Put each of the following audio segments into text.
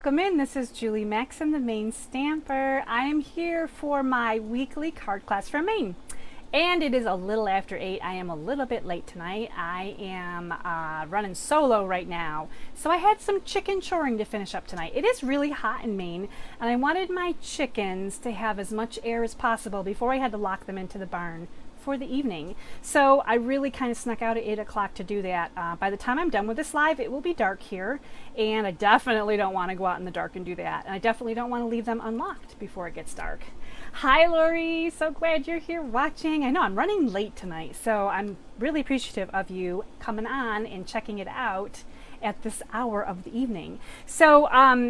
Welcome in. This is Julie Maxon, the Maine Stamper. I am here for my weekly card class from Maine. And it is a little after 8. I am a little bit late tonight. I am running solo right now. So I had some chicken shoring to finish up tonight. It is really hot in Maine, and I wanted my chickens to have as much air as possible before I had to lock them into the barn for the evening. So I really kind of snuck out at 8 o'clock to do that. By the time I'm done with this live, it will be dark here, and I definitely don't want to go out in the dark and do that. And I definitely don't want to leave them unlocked before it gets dark. Hi Lori, so glad you're here watching. I know I'm running late tonight, so I'm really appreciative of you coming on and checking it out at this hour of the evening. So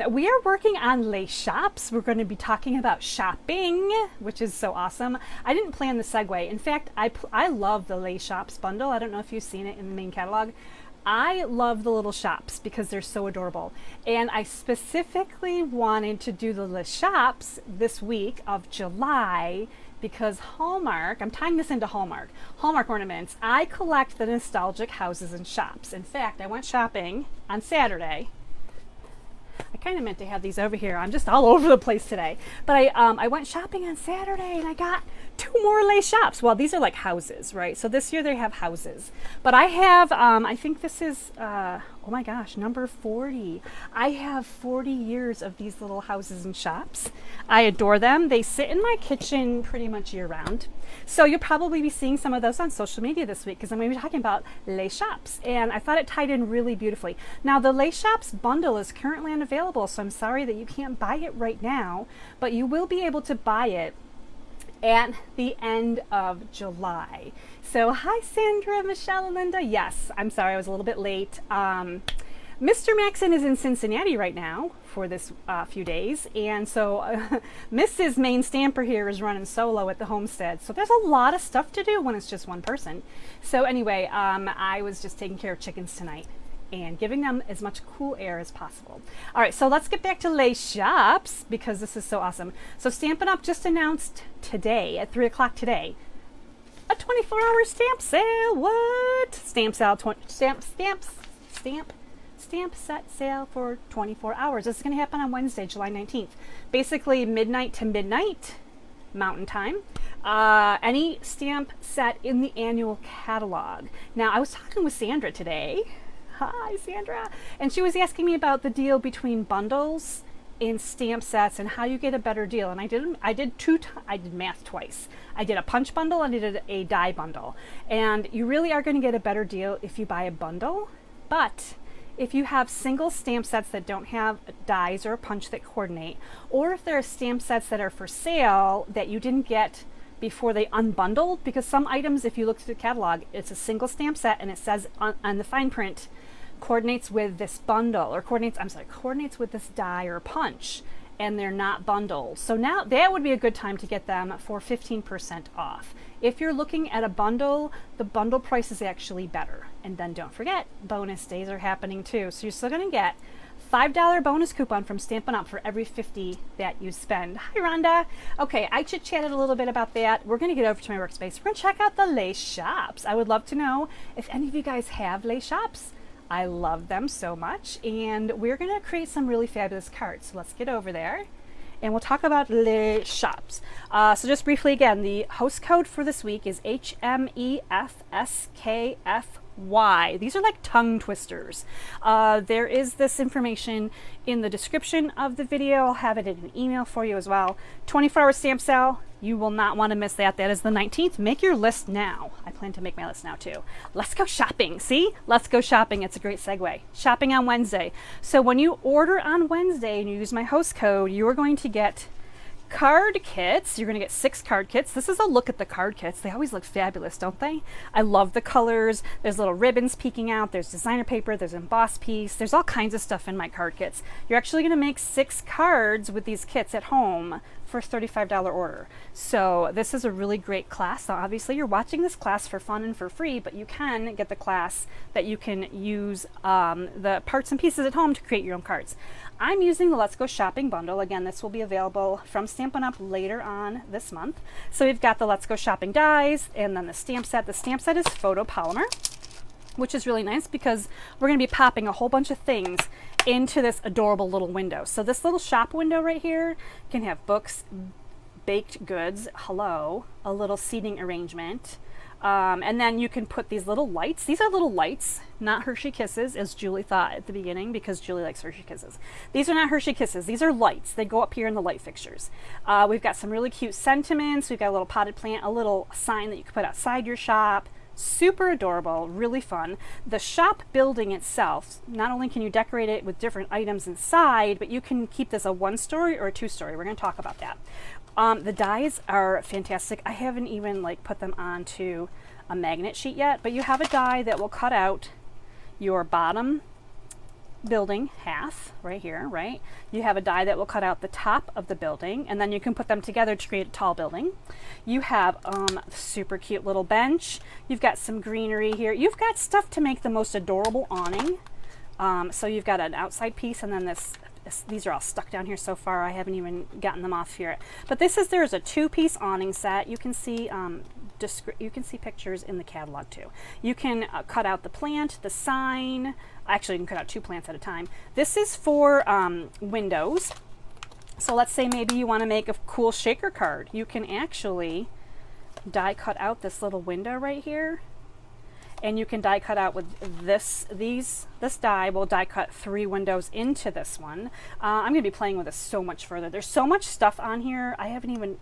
we are working on lace shops. We're going to be talking about shopping, which is so awesome. I didn't plan the segue. In fact, I love the lace shops bundle. I don't know if you've seen it in the main catalog. I love the little shops because they're so adorable. And I specifically wanted to do the lace shops this week of July because Hallmark, I'm tying this into Hallmark ornaments. I collect the nostalgic houses and shops. In fact, I went shopping on Saturday. I kind of meant to have these over here. I'm just all over the place today. But I went shopping on Saturday and I got 2 more lace shops. Well, these are like houses, right? So this year they have houses. But I have, I think this is, oh my gosh, number 40. I have 40 years of these little houses and shops. I adore them. They sit in my kitchen pretty much year round. So you'll probably be seeing some of those on social media this week because I'm going to be talking about lace shops. And I thought it tied in really beautifully. Now the lace shops bundle is currently unavailable, so I'm sorry that you can't buy it right now, but you will be able to buy it at the end of July. So hi Sandra, Michelle, and Linda. Yes, I'm sorry I was a little bit late. Mr. Maxon is in Cincinnati right now for this few days, and so Mrs. Maine Stamper here is running solo at the homestead. So there's a lot of stuff to do when it's just one person. So anyway, I was just taking care of chickens tonight and giving them as much cool air as possible. All right, so let's get back to lace shops because this is so awesome. So Stampin' Up just announced today at 3 o'clock today a 24-hour stamp sale. What? Stamp sale, stamp set sale for 24 hours. This is going to happen on Wednesday, July 19th. Basically midnight to midnight Mountain Time. Any stamp set in the annual catalog. Now, I was talking with Sandra today. Hi, Sandra. And she was asking me about the deal between bundles and stamp sets and how you get a better deal. And I did math twice. I did a punch bundle and I did a die bundle. And you really are going to get a better deal if you buy a bundle. But if you have single stamp sets that don't have dies or a punch that coordinate, or if there are stamp sets that are for sale that you didn't get before they unbundled, because some items, if you look through the catalog, it's a single stamp set and it says on the fine print, coordinates with this bundle, or coordinates with this die or punch, and they're not bundled. So now that would be a good time to get them for 15% off. If you're looking at a bundle, the bundle price is actually better. And then don't forget, bonus days are happening too. So you're still going to get $5 bonus coupon from Stampin' Up! For every 50 that you spend. Hi, Rhonda. Okay, I chit-chatted a little bit about that. We're going to get over to my workspace. We're going to check out the lace shops. I would love to know if any of you guys have lace shops. I love them so much, and we're going to create some really fabulous cards. So let's get over there, and we'll talk about lace shops. So just briefly again, the host code for this week is HMEFSKFY. These are like tongue twisters. There is this information in the description of the video. I'll have it in an email for you as well. 24-hour stamp sale. You will not want to miss that. That is the 19th. Make your list now. I plan to make my list now too. Let's go shopping. See? Let's go shopping. It's a great segue. Shopping on Wednesday. So when you order on Wednesday and you use my host code, you are going to get card kits. You're going to get 6 card kits. This is a look at the card kits. They always look fabulous, don't they? I love the colors. There's little ribbons peeking out. There's designer paper. There's embossed piece. There's all kinds of stuff in my card kits. You're actually going to make 6 cards with these kits at home for a $35 order. So this is a really great class. Now, obviously, you're watching this class for fun and for free, but you can get the class that you can use the parts and pieces at home to create your own cards. I'm using the Let's Go Shopping bundle. Again, this will be available from Stampin' Up! Later on this month. So we've got the Let's Go Shopping dies and then the stamp set. The stamp set is photopolymer. which is really nice because we're going to be popping a whole bunch of things into this adorable little window. So this little shop window right here can have books, baked goods, hello, a little seating arrangement, and then you can put these little lights. These are little lights, not Hershey Kisses, as Julie thought at the beginning, because Julie likes Hershey Kisses. These are not Hershey Kisses. These are lights. They go up here in the light fixtures. We've got some really cute sentiments. We've got a little potted plant, a little sign that you can put outside your shop. Super adorable, really fun. The shop building itself, not only can you decorate it with different items inside, but you can keep this a 1-story or a 2-story. We're going to talk about that. The dies are fantastic. I haven't even put them onto a magnet sheet yet, but you have a die that will cut out your bottom building half right here, right? You have a die that will cut out the top of the building, and then you can put them together to create a tall building. You have super cute little bench. You've got some greenery here. You've got stuff to make the most adorable awning. So you've got an outside piece, and then these are all stuck down here so far. I haven't even gotten them off here. But there's a 2-piece awning set. You can see pictures in the catalog too. You can cut out the plant, the sign. Actually, you can cut out 2 plants at a time. This is for windows. So let's say maybe you want to make a cool shaker card. You can actually die cut out this little window right here. And you can die cut out with this die will die cut 3 windows into this one. I'm going to be playing with this so much further. There's so much stuff on here. I haven't even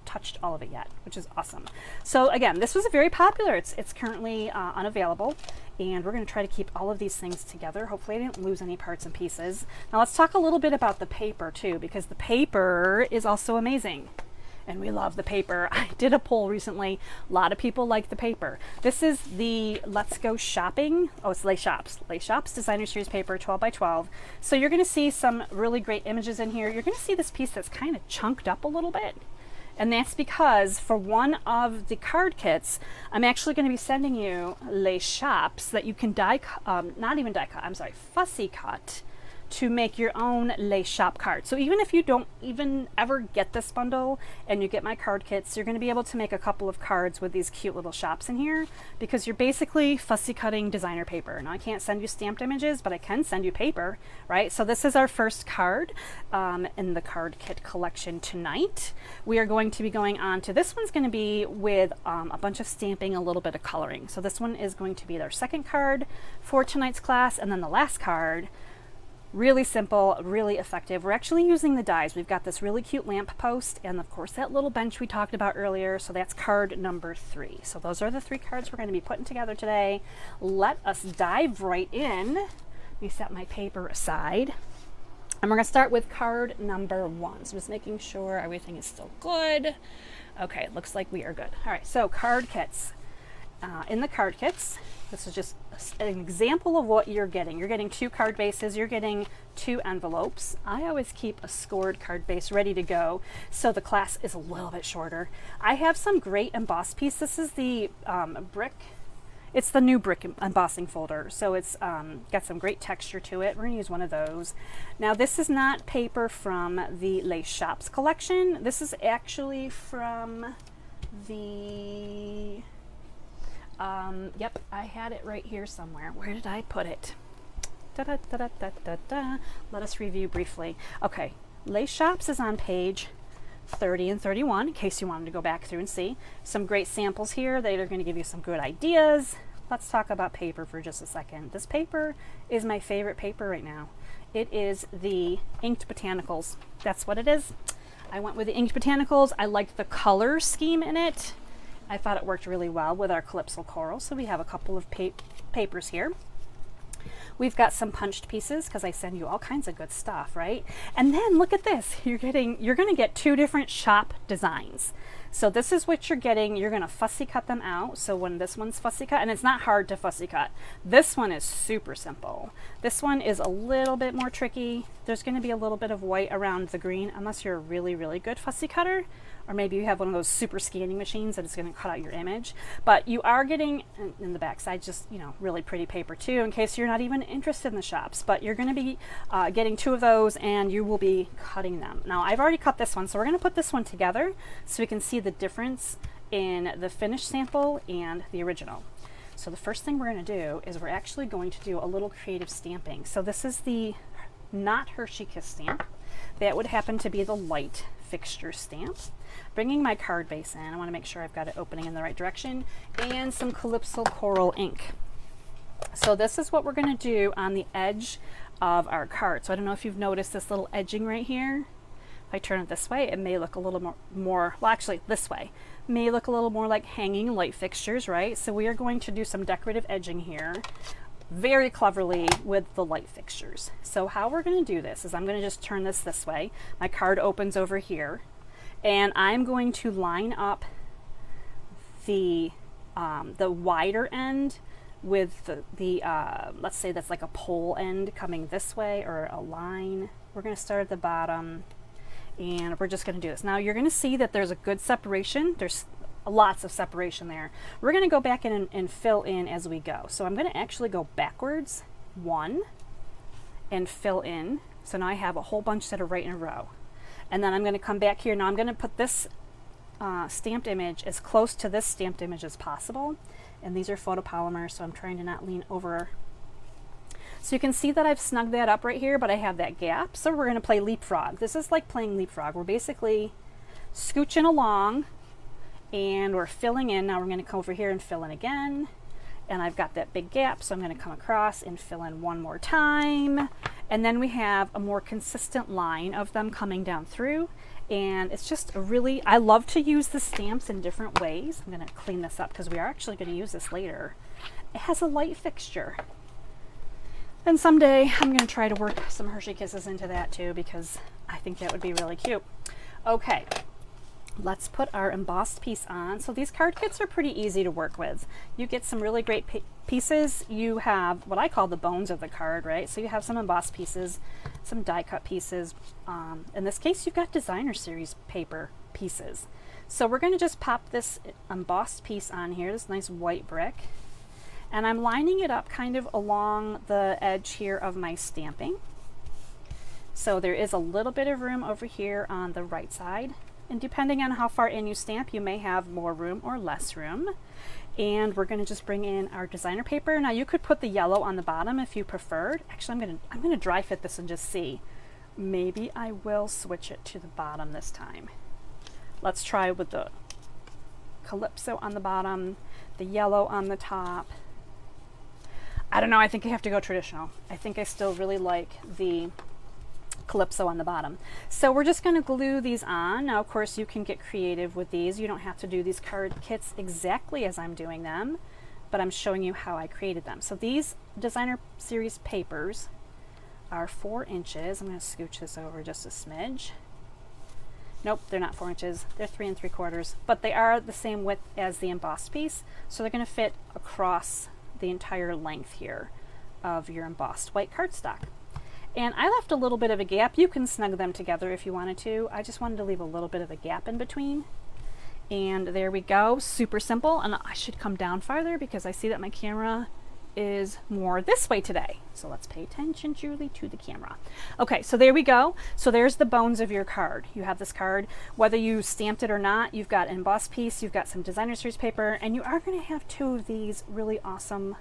touched all of it yet, which is awesome. So again, this was very popular. It's currently unavailable, and we're going to try to keep all of these things together. Hopefully I didn't lose any parts and pieces. Now let's talk a little bit about the paper too, because the paper is also amazing. And we love the paper. I did a poll recently. A lot of people like the paper. This is the Let's Go Shopping. Oh, it's Les Shops. Les Shops Designer Series paper, 12 by 12. So you're going to see some really great images in here. You're going to see this piece that's kind of chunked up a little bit. And that's because for one of the card kits, I'm actually going to be sending you Les Shops that you can fussy cut to make your own Les Shop card. So even if you don't even ever get this bundle and you get my card kits, you're going to be able to make a couple of cards with these cute little shops in here, because you're basically fussy cutting designer paper. Now I can't send you stamped images, but I can send you paper, right? So this is our first card in the card kit collection tonight. We are going to be going on to, this one's going to be with a bunch of stamping, a little bit of coloring. So this one is going to be their second card for tonight's class, and then the last card, really simple, really effective. We're actually using the dies. We've got this really cute lamp post, and of course that little bench we talked about earlier. So that's card number 3. So those are the 3 cards we're going to be putting together today. Let us dive right in. Let me set my paper aside. And we're going to start with card number 1. So just making sure everything is still good. Okay, looks like we are good. All right, so card kits. In the card kits, this is just an example of what you're getting. You're getting 2 card bases, you're getting 2 envelopes. I always keep a scored card base ready to go, so the class is a little bit shorter. I have some great embossed piece. This is the brick. It's the new brick embossing folder, so it's got some great texture to it. We're going to use one of those. Now this is not paper from the Les Shops collection. This is actually from the... yep, I had it right here somewhere. Where did I put it? Let us review briefly. Okay, Les Shops is on page 30 and 31, in case you wanted to go back through and see. Some great samples here that are going to give you some good ideas. Let's talk about paper for just a second. This paper is my favorite paper right now. It is the Inked Botanicals. That's what it is. I went with the Inked Botanicals. I liked the color scheme in it. I thought it worked really well with our Calypso Coral. So we have a couple of papers here. We've got some punched pieces because I send you all kinds of good stuff, right? And then look at this. You're going to get 2 different shop designs. So this is what you're getting. You're going to fussy cut them out. So when this one's fussy cut, and it's not hard to fussy cut. This one is super simple. This one is a little bit more tricky. There's going to be a little bit of white around the green unless you're a really, really good fussy cutter. Or maybe you have one of those super scanning machines that is going to cut out your image. But you are getting, in the back side, just, really pretty paper too, in case you're not even interested in the shops. But you're going to be getting 2 of those, and you will be cutting them. Now, I've already cut this one, so we're going to put this one together so we can see the difference in the finished sample and the original. So the first thing we're going to do is we're actually going to do a little creative stamping. So this is the not Hershey Kiss stamp. That would happen to be the light fixture stamp. Bringing my card base in, I want to make sure I've got it opening in the right direction, and some Calypso Coral ink. So this is what we're going to do on the edge of our card. So I don't know if you've noticed this little edging right here. If I turn it this way, it may look a little more, well actually this way, may look a little more like hanging light fixtures, right? So we are going to do some decorative edging here very cleverly with the light fixtures. So how we're going to do this is I'm going to just turn this way. My card opens over here, and I'm going to line up the wider end with the let's say that's like a pole end coming this way, or a line. We're going to start at the bottom, and we're just going to do this. Now you're going to see that there's a good separation. There's lots of separation there. We're going to go back in and fill in as we go. So I'm going to actually go backwards 1 and fill in. So now I have a whole bunch that are right in a row. And then I'm going to come back here. Now I'm going to put this stamped image as close to this stamped image as possible. And these are photopolymers, so I'm trying to not lean over. So you can see that I've snugged that up right here, but I have that gap. So we're going to play leapfrog. This is like playing leapfrog. We're basically scooching along, and we're filling in. Now we're going to come over here and fill in again. And I've got that big gap, so I'm going to come across and fill in one more time. And then we have a more consistent line of them coming down through. And it's just a really, I love to use the stamps in different ways. I'm going to clean this up because we are actually going to use this later. It has a light fixture. And someday I'm going to try to work some Hershey Kisses into that too, because I think that would be really cute. Okay. Let's put our embossed piece on. So these card kits are pretty easy to work with. You get some really great pieces. You have what I call the bones of the card, right? So you have some embossed pieces, some die cut pieces. In this case, you've got designer series paper pieces. So we're going to just pop this embossed piece on here, this nice white brick. And I'm lining it up kind of along the edge here of my stamping. So there is a little bit of room over here on the right side. And depending on how far in you stamp, you may have more room or less room. And we're going to just bring in our designer paper. Now you could put the yellow on the bottom if you preferred. Actually, I'm going to dry fit this and just see. Maybe I will switch it to the bottom this time. Let's try with the Calypso on the bottom, the yellow on the top. I don't know, I think I have to go traditional. I think I still really like the Calypso on the bottom. So we're just going to glue these on. Now of course you can get creative with these. You don't have to do these card kits exactly as I'm doing them, but I'm showing you how I created them. So these designer series papers are 4 inches. I'm going to scooch this over just a smidge. Nope, they're not 4 inches. They're 3 3/4, but they are the same width as the embossed piece. So they're going to fit across the entire length here of your embossed white cardstock. And I left a little bit of a gap. You can snug them together if you wanted to. I just wanted to leave a little bit of a gap in between. And there we go. Super simple. And I should come down farther because I see that my camera is more this way today. So let's pay attention, Julie, to the camera. Okay, so there we go. So there's the bones of your card. You have this card, whether you stamped it or not, you've got an embossed piece, you've got some designer series paper, and you are going to have 2 of these really awesome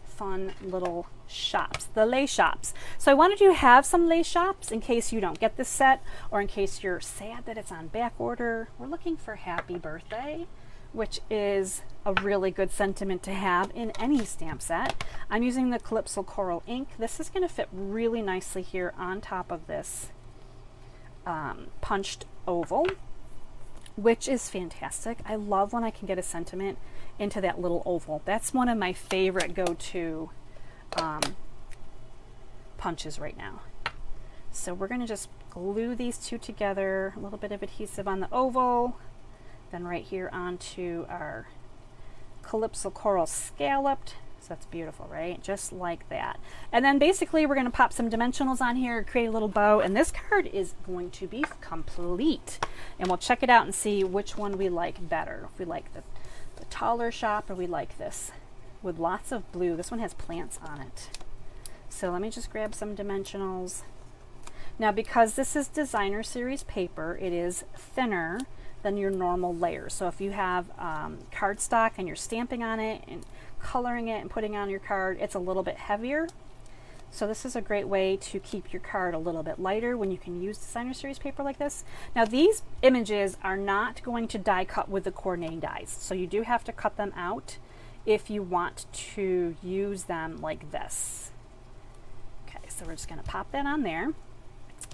fun little shops, the lay shops. So I wanted you to have some lay shops in case you don't get this set, or in case you're sad that it's on back order. We're looking for happy birthday, which is a really good sentiment to have in any stamp set. I'm using the Calypso Coral ink. This is going to fit really nicely here on top of this punched oval, which is fantastic. I love when I can get a sentiment into that little oval. That's one of my favorite go-to punches right now. So we're going to just glue these 2 together, a little bit of adhesive on the oval, then right here onto our Calypso Coral scalloped. So that's beautiful, right? Just like that. And then basically we're going to pop some dimensionals on here, create a little bow, and this card is going to be complete. And we'll check it out and see which one we like better. If we like the taller shop, or we like this with lots of blue. This one has plants on it. So let me just grab some dimensionals. Now because this is designer series paper, it is thinner than your normal layers. So if you have cardstock and you're stamping on it and coloring it and putting on your card, it's a little bit heavier. So this is a great way to keep your card a little bit lighter when you can use designer series paper like this. Now these images are not going to die cut with the coordinating dies, so you do have to cut them out if you want to use them like this. Okay, so we're just going to pop that on there.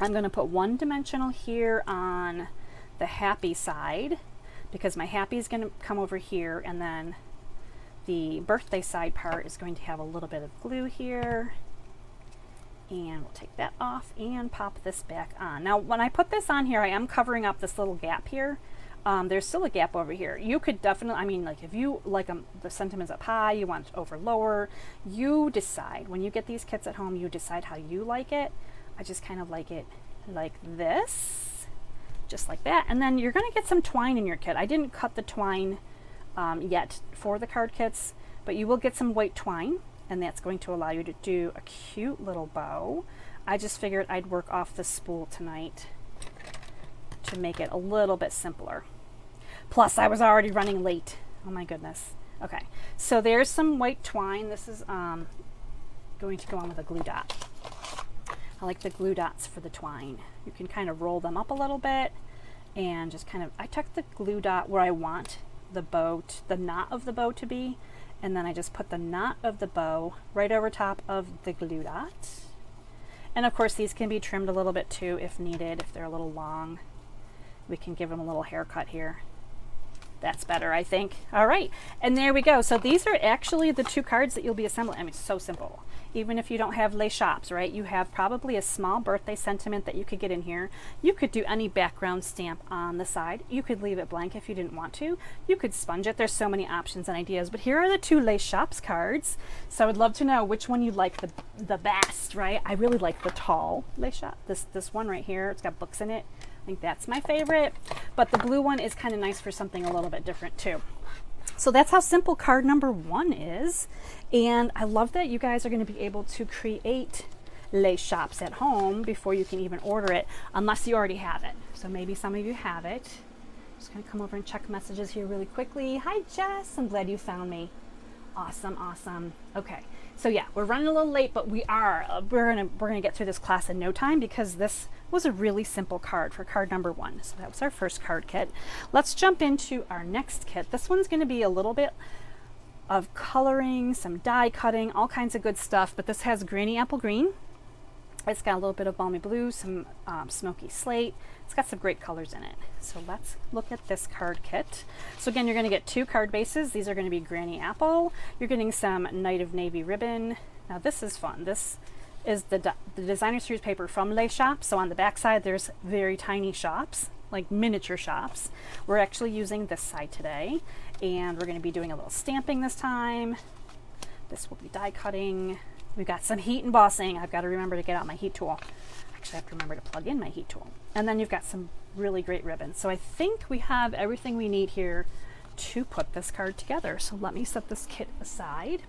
I'm going to put one dimensional here on the happy side because my happy is going to come over here, and then the birthday side part is going to have a little bit of glue here. And we'll take that off and pop this back on. Now when I put this on here, I am covering up this little gap here. There's still a gap over here. You could definitely, I mean, like if you like the sentiments up high, you want it over lower, you decide. When you get these kits at home, you decide how you like it. I just kind of like it like this, just like that. And then you're gonna get some twine in your kit. I didn't cut the twine yet for the card kits, but you will get some white twine, and that's going to allow you to do a cute little bow. I just figured I'd work off the spool tonight to make it a little bit simpler. Plus I was already running late. Oh my goodness. Okay, so there's some white twine. This is going to go on with a glue dot. I like the glue dots for the twine. You can kind of roll them up a little bit and just kind of, I tuck the glue dot where I want the bow, the knot of the bow to be, and then I just put the knot of the bow right over top of the glue dot. And of course these can be trimmed a little bit too if needed. If they're a little long, we can give them a little haircut here. That's better, I think. All right, and there we go. So these are actually the two cards that you'll be assembling. I mean, so simple. Even if you don't have Les Shops, right? You have probably a small birthday sentiment that you could get in here. You could do any background stamp on the side. You could leave it blank if you didn't want to. You could sponge it. There's so many options and ideas, but here are the two Les Shops cards. So I would love to know which one you like the best, right? I really like the tall Les Shop. This one right here, it's got books in it. I think that's my favorite, but the blue one is kind of nice for something a little bit different too. So that's how simple card number 1 is. And I love that you guys are going to be able to create Les Shops at home before you can even order it, unless you already have it. So maybe some of you have it. Just going to come over and check messages here really quickly. Hi Jess, I'm glad you found me. Awesome, awesome. Okay, so yeah, we're running a little late, but we're gonna get through this class in no time because this was a really simple card for card number 1. So that was our first card kit. Let's jump into our next kit. This one's gonna be a little bit of coloring, some die cutting, all kinds of good stuff, but this has Granny Apple Green. It's got a little bit of Balmy Blue, some Smoky Slate. It's got some great colors in it. So let's look at this card kit. So again, you're going to get 2 card bases. These are going to be Granny Apple. You're getting some Night of Navy ribbon. Now this is fun. This is the designer series paper from Les Shops. So on the back side, there's very tiny shops, like miniature shops. We're actually using this side today, and we're going to be doing a little stamping this time. This will be die cutting. We've got some heat embossing. I've got to remember to get out my heat tool. Actually, I have to remember to plug in my heat tool. And then you've got some really great ribbons. So I think we have everything we need here to put this card together. So let me set this kit aside.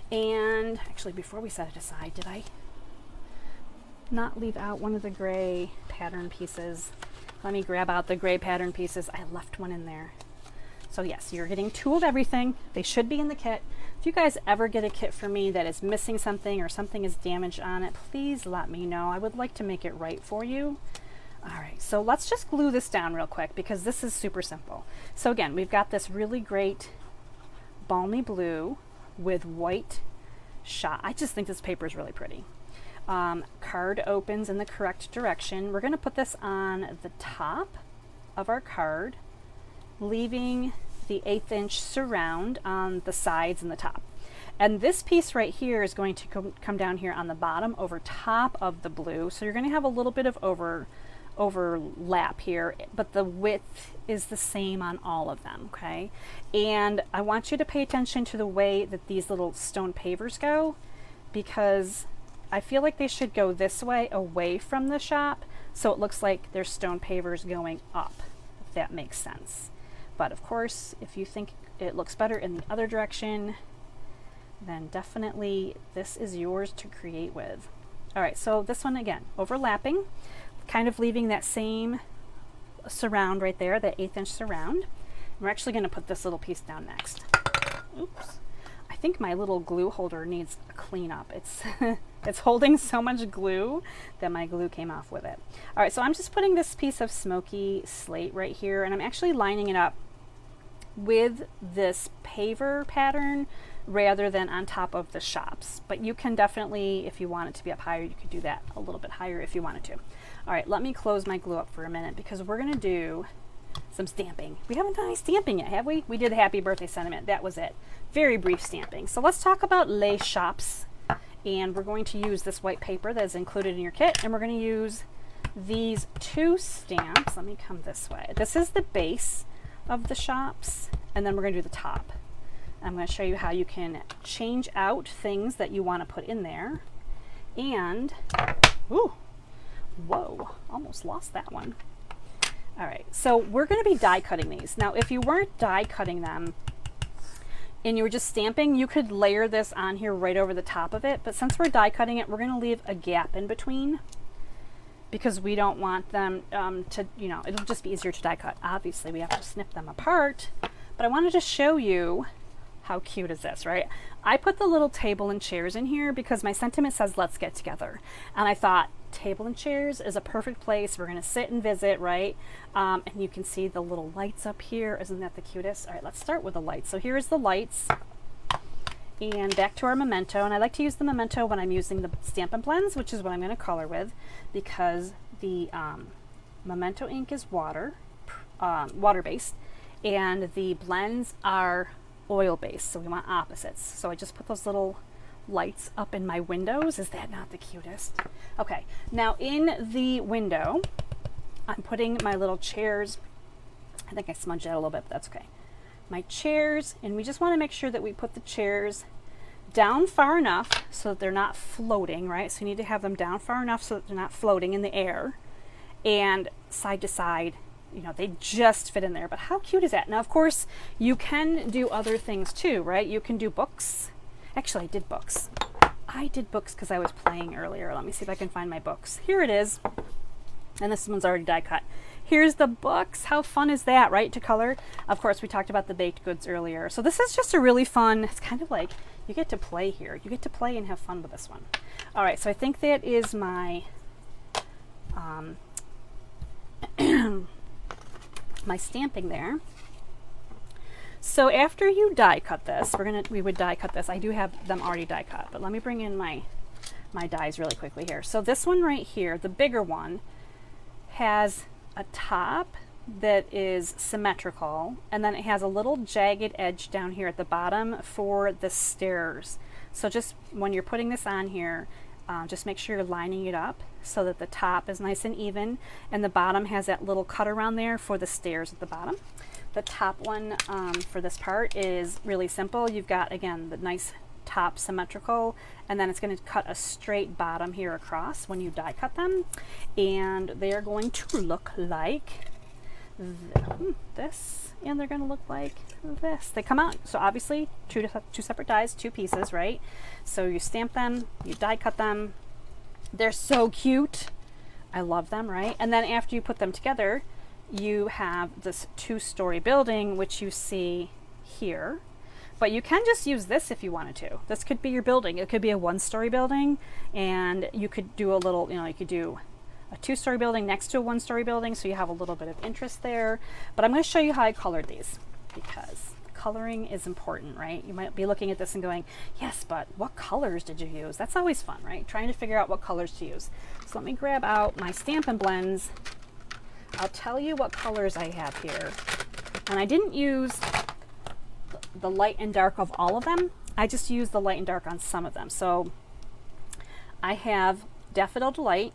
And actually, before we set it aside, did I not leave out one of the gray pattern pieces? Let me grab out the gray pattern pieces. I left one in there. So yes, you're getting 2 of everything. They should be in the kit. If you guys ever get a kit from me that is missing something or something is damaged on it, please let me know. I would like to make it right for you. All right, so let's just glue this down real quick because this is super simple. So again, we've got this really great balmy blue with white shot. I just think this paper is really pretty. Card opens in the correct direction. We're going to put this on the top of our card, leaving the 1/8 inch surround on the sides and the top. And this piece right here is going to come down here on the bottom over top of the blue. So you're going to have a little bit of overlap here, but the width is the same on all of them, okay? And I want you to pay attention to the way that these little stone pavers go, because I feel like they should go this way away from the shop, so it looks like there's stone pavers going up, if that makes sense. But of course, if you think it looks better in the other direction, then definitely this is yours to create with. All right, so this one again, overlapping, kind of leaving that same surround right there, that 1/8 inch surround. We're actually going to put this little piece down next. Oops. I think my little glue holder needs a cleanup. It's it's holding so much glue that my glue came off with it. All right, so I'm just putting this piece of smoky slate right here, and I'm actually lining it up with this paver pattern rather than on top of the shops. But you can definitely, if you want it to be up higher, you could do that a little bit higher if you wanted to. All right, let me close my glue up for a minute because we're gonna do some stamping. We haven't done any stamping yet, have we? We did the happy birthday sentiment. That was it. Very brief stamping. So let's talk about Les Shops. And we're going to use this white paper that's included in your kit. And we're going to use these 2 stamps. Let me come this way. This is the base of the shops. And then we're going to do the top. I'm going to show you how you can change out things that you want to put in there. And, ooh, whoa, almost lost that one. All right, so we're going to be die cutting these. Now, if you weren't die cutting them and you were just stamping, you could layer this on here right over the top of it. But since we're die cutting it, we're going to leave a gap in between because we don't want them to, you know, it'll just be easier to die cut. Obviously, we have to snip them apart. But I wanted to show you how cute is this, right? I put the little table and chairs in here because my sentiment says, let's get together. And I thought, table and chairs is a perfect place. We're going to sit and visit, right? And you can see the little lights up here. Isn't that the cutest? All right, let's start with the lights. So here's the lights. And back to our memento. And I like to use the memento when I'm using the Stampin' Blends, which is what I'm going to color with, because the memento ink is water-based, and the blends are oil-based, so we want opposites. So I just put those little lights up in my windows. Is that not the cutest? Okay, now in the window, I'm putting my little chairs. I think I smudged that a little bit, but that's okay. My chairs, and we just want to make sure that we put the chairs down far enough so that they're not floating, right? So you need to have them down far enough so that they're not floating in the air, and side to side, you know, they just fit in there. But how cute is that? Now, of course, you can do other things too, right? You can do books. Actually, I did books. I did books because I was playing earlier. Let me see if I can find my books. Here it is. And this one's already die cut. Here's the books. How fun is that, right, to color? Of course, we talked about the baked goods earlier. So this is just a really fun, it's kind of like you get to play here. You get to play and have fun with this one. All right, so I think that is my my stamping there. So after you die cut this, we would die cut this. I do have them already die cut, but let me bring in my dies really quickly here. So this one right here, the bigger one, has a top that is symmetrical, and then it has a little jagged edge down here at the bottom for the stairs. So just when you're putting this on here, just make sure you're lining it up so that the top is nice and even, and the bottom has that little cut around there for the stairs at the bottom. The top one for this part is really simple. You've got, again, the nice top symmetrical, and then it's going to cut a straight bottom here across when you die cut them, and they're going to look like this, and they're going to look like this. They come out, so obviously two separate dies, 2 pieces, right? So you stamp them, you die cut them. They're so cute. I love them, right? And then after you put them together, you have this 2-story building, which you see here. But you can just use this if you wanted to. This could be your building. It could be a 1-story building, and you could do a little, you know, you could do a 2-story building next to a 1-story building, so you have a little bit of interest there. But I'm going to show you how I colored these, because coloring is important, right? You might be looking at this and going, yes, but what colors did you use? That's always fun, right? Trying to figure out what colors to use. So let me grab out my Stampin' Blends. I'll tell you what colors I have here. And I didn't use the light and dark of all of them. I just used the light and dark on some of them. So I have Daffodil Delight,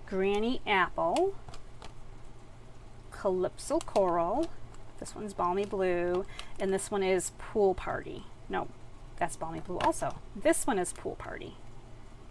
Granny Apple, Calypso Coral, this one's Balmy Blue, and this one is Pool Party. No, that's Balmy Blue also. This one is Pool Party.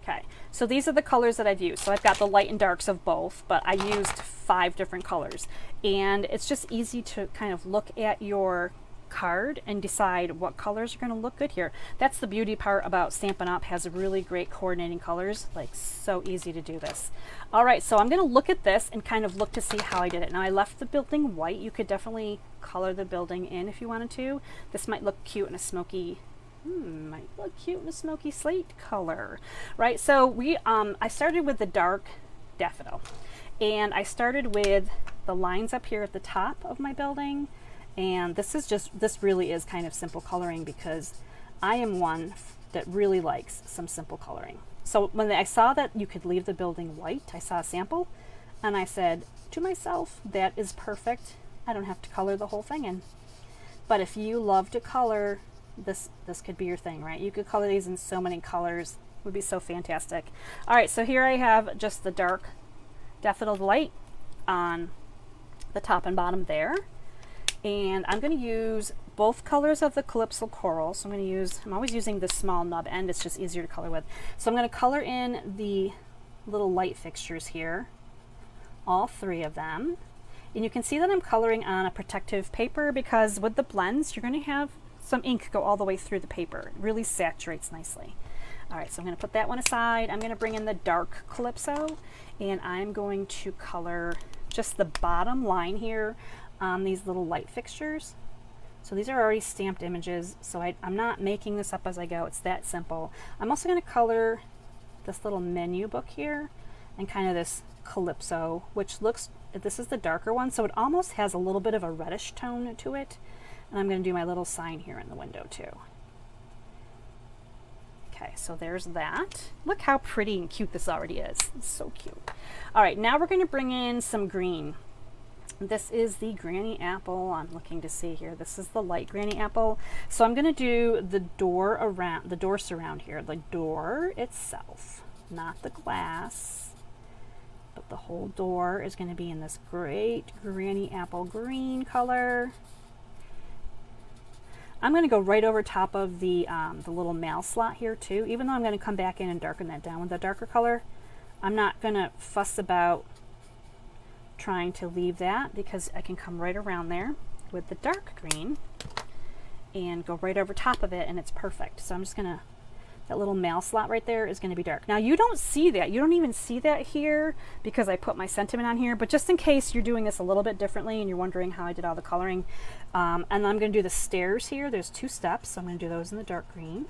Okay, so these are the colors that I've used. So I've got the light and darks of both, but I used 5 different colors. And it's just easy to kind of look at your card and decide what colors are going to look good here. That's the beauty part about Stampin' Up! Has really great coordinating colors, like so easy to do this. All right, so I'm going to look at this and kind of look to see how I did it. Now I left the building white. You could definitely color the building in if you wanted to. This might look cute in a smoky, might look cute in a smoky slate color, right? So I started with the dark daffodil, and I started with the lines up here at the top of my building. And this really is kind of simple coloring because I am one that really likes some simple coloring. So when I saw that you could leave the building white, I saw a sample and I said to myself, that is perfect. I don't have to color the whole thing in. But if you love to color, this could be your thing, right? You could color these in so many colors. It would be so fantastic. All right, so here I have just the dark daffodil light on the top and bottom there. And I'm going to use both colors of the Calypso Coral. So I'm always using the small nub end. It's just easier to color with. So I'm going to color in the little light fixtures here, all 3 of them. And you can see that I'm coloring on a protective paper because with the blends, you're going to have some ink go all the way through the paper. It really saturates nicely. All right, so I'm going to put that one aside. I'm going to bring in the dark Calypso, and I'm going to color just the bottom line here on these little light fixtures. So these are already stamped images, so I'm not making this up as I go. It's that simple. I'm also going to color this little menu book here and kind of this Calypso, which looks, this is the darker one, so it almost has a little bit of a reddish tone to it. And I'm going to do my little sign here in the window too. Okay, so there's that. Look how pretty and cute this already is. It's so cute. All right, now we're going to bring in some green. This is the Granny Apple. I'm looking to see here. This is the light Granny Apple. So I'm going to do the door around, the door surround here, the door itself, not the glass, but the whole door is going to be in this great Granny Apple green color. I'm going to go right over top of the little mail slot here too, even though I'm going to come back in and darken that down with a darker color. I'm not going to fuss about trying to leave that because I can come right around there with the dark green and go right over top of it and it's perfect. So I'm just gonna, that little mail slot right there is going to be dark. Now you don't see that, you don't even see that here because I put my sentiment on here, but just in case you're doing this a little bit differently and you're wondering how I did all the coloring, and I'm going to do the stairs here. There's 2 steps, so I'm going to do those in the dark green.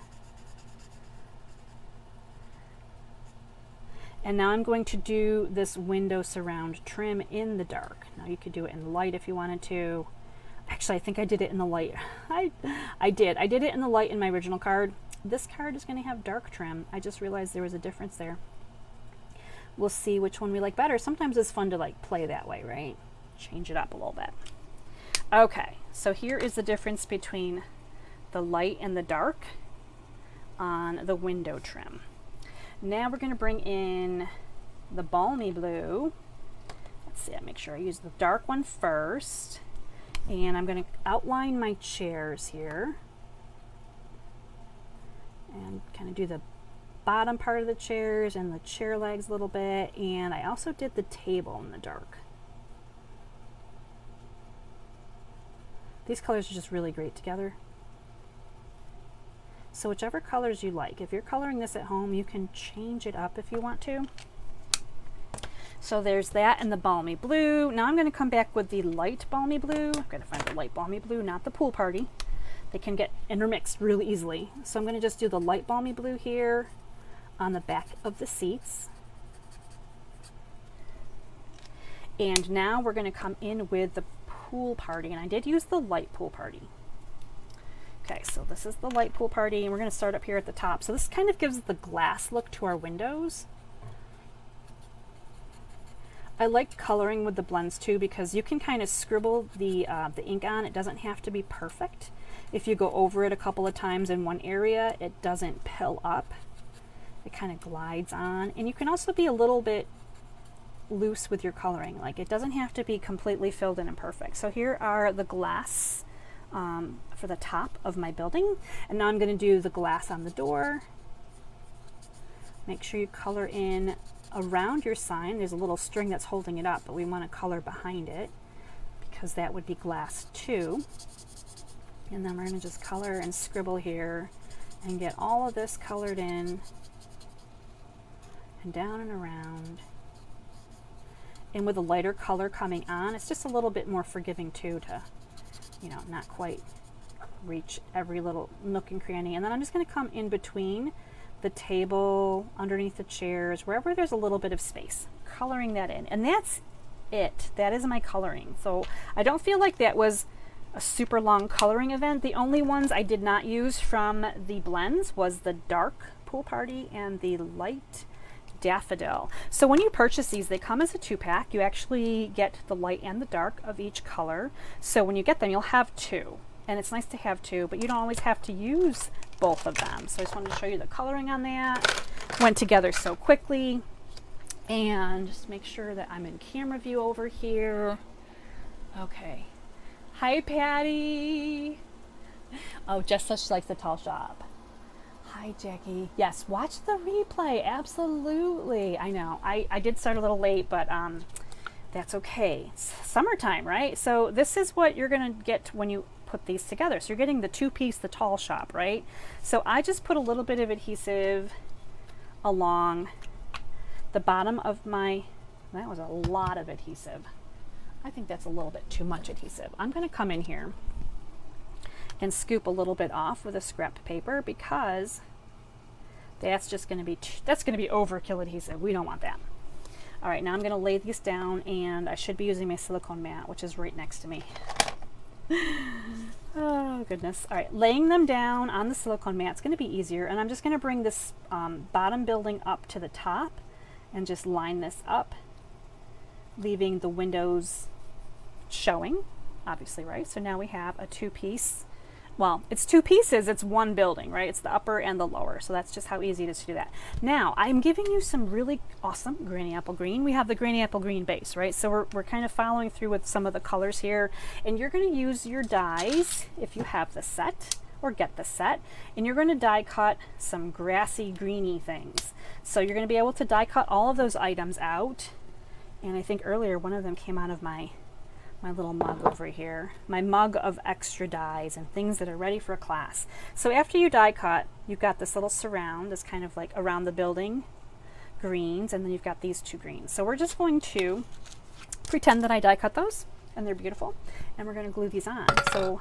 And now I'm going to do this window surround trim in the dark. Now you could do it in light if you wanted to. Actually, I think I did it in the light. I did it in the light in my original card. This card is going to have dark trim. I just realized there was a difference there. We'll see which one we like better. Sometimes it's fun to like play that way, right? Change it up a little bit. Okay, so here is the difference between the light and the dark on the window trim. Now we're going to bring in the balmy blue. Let's see, I make sure I use the dark one first. And I'm going to outline my chairs here. And kind of do the bottom part of the chairs and the chair legs a little bit. And I also did the table in the dark. These colors are just really great together. So whichever colors you like. If you're coloring this at home, you can change it up if you want to. So there's that and the balmy blue. Now I'm going to come back with the light balmy blue. I've got to find the light balmy blue, not the pool party. They can get intermixed really easily. So I'm going to just do the light balmy blue here on the back of the seats. And now we're going to come in with the pool party. And I did use the light pool party. Okay, so this is the light pool party, and we're going to start up here at the top. So this kind of gives the glass look to our windows. I like coloring with the blends too because you can kind of scribble the ink on. It doesn't have to be perfect. If you go over it a couple of times in one area, it doesn't pill up. It kind of glides on. And you can also be a little bit loose with your coloring. Like it doesn't have to be completely filled in and perfect. So here are the glass for the top of my building. And now I'm going to do the glass on the door. Make sure you color in around your sign. There's a little string that's holding it up, but we want to color behind it because that would be glass too. And then we're going to just color and scribble here and get all of this colored in and down and around. And with a lighter color coming on, it's just a little bit more forgiving too, to, you know, not quite reach every little nook and cranny. And then I'm just going to come in between the table, underneath the chairs, wherever there's a little bit of space, coloring that in. And that's it. That is my coloring. So I don't feel like that was a super long coloring event. The only ones I did not use from the blends was the dark Pool Party and the light Daffodil. So when you purchase these, they come as a 2-pack. You actually get the light and the dark of each color. So when you get them, you'll have 2. And it's nice to have 2, but you don't always have to use both of them. So I just wanted to show you the coloring on that. Went together so quickly. And just make sure that I'm in camera view over here. Okay. Hi, Patty. Oh, just such like the tall shop. Hi, Jackie. Yes, watch the replay. Absolutely. I know. I did start a little late, but that's okay. It's summertime, right? So this is what you're going to get when you put these together. So you're getting the 2-piece, the tall shop, right? So I just put a little bit of adhesive along the bottom of my, that was a lot of adhesive. I think that's a little bit too much adhesive. I'm going to come in here and scoop a little bit off with a scrap paper, because that's just going to be that's going to be overkill adhesive. We don't want that. All right, now I'm going to lay these down, and I should be using my silicone mat, which is right next to me. Oh goodness. All right, laying them down on the silicone mat is going to be easier, and I'm just going to bring this bottom building up to the top and just line this up, leaving the windows showing, obviously, right? So now we have a 2-piece. Well, it's 2 pieces, it's 1 building, right? It's the upper and the lower. So that's just how easy it is to do that. Now, I'm giving you some really awesome granny apple green. We have the granny apple green base, right? So we're kind of following through with some of the colors here. And you're going to use your dies, if you have the set, or get the set, and you're going to die cut some grassy, greeny things. So you're going to be able to die cut all of those items out. And I think earlier one of them came out of my little mug over here, my mug of extra dies and things that are ready for a class. So after you die cut, you've got this little surround that's kind of like around the building greens, and then you've got these 2 greens. So we're just going to pretend that I die cut those, and they're beautiful, and we're going to glue these on. So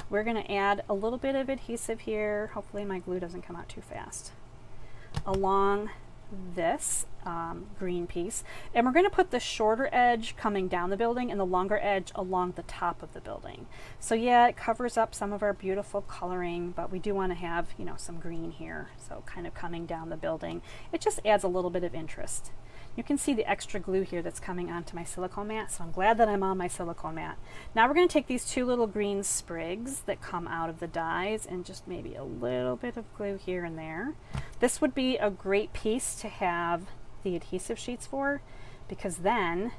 we're going to add a little bit of adhesive here. Hopefully my glue doesn't come out too fast. Along this green piece, and we're going to put the shorter edge coming down the building and the longer edge along the top of the building. So yeah, it covers up some of our beautiful coloring, but we do want to have, you know, some green here, so kind of coming down the building. It just adds a little bit of interest. You can see the extra glue here that's coming onto my silicone mat, so I'm glad that I'm on my silicone mat. Now we're going to take these 2 little green sprigs that come out of the dies and just maybe a little bit of glue here and there. This would be a great piece to have the adhesive sheets for, because then